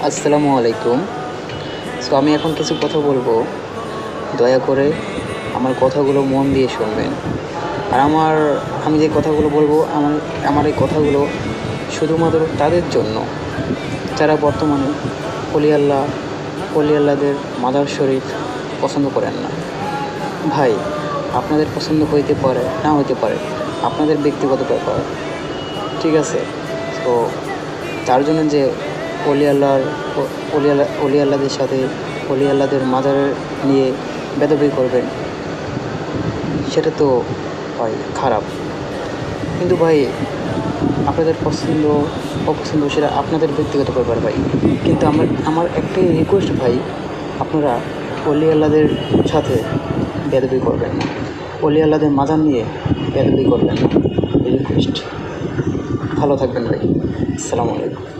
আসসালামু আলাইকুম। সো আমি এখন কিছু কথা বলবো, দয়া করে আমার কথাগুলো মন দিয়ে শুনবেন। আর আমি যে কথাগুলো বলবো, আমার এই কথাগুলো শুধুমাত্র তাদের জন্য যারা বর্তমানে অলি আল্লাহদের মাজার শরীফ পছন্দ করেন না। ভাই, আপনাদের পছন্দ হইতে পারে, না হইতে পারে, আপনাদের ব্যক্তিগত ব্যাপার, ঠিক আছে? তো তার জন্য যে অলি আল্লাহর অলি আল্লাহদের সাথে অলি আল্লাহদের মাজার নিয়ে বেদবি করবেন, সেটা তো ভাই খারাপ। কিন্তু ভাই, আপনাদের পছন্দ অপছন্দ সেটা আপনাদের ব্যক্তিগত ব্যাপার ভাই। কিন্তু আমার একটাই রিকোয়েস্ট ভাই, আপনারা অলি আল্লাহদের সাথে বেদবি করবেন না, অলি আল্লাহদের মাজার নিয়ে বেদবি করবেন না, রিকোয়েস্ট। ভালো থাকবেন ভাই। আসসালামু আলাইকুম।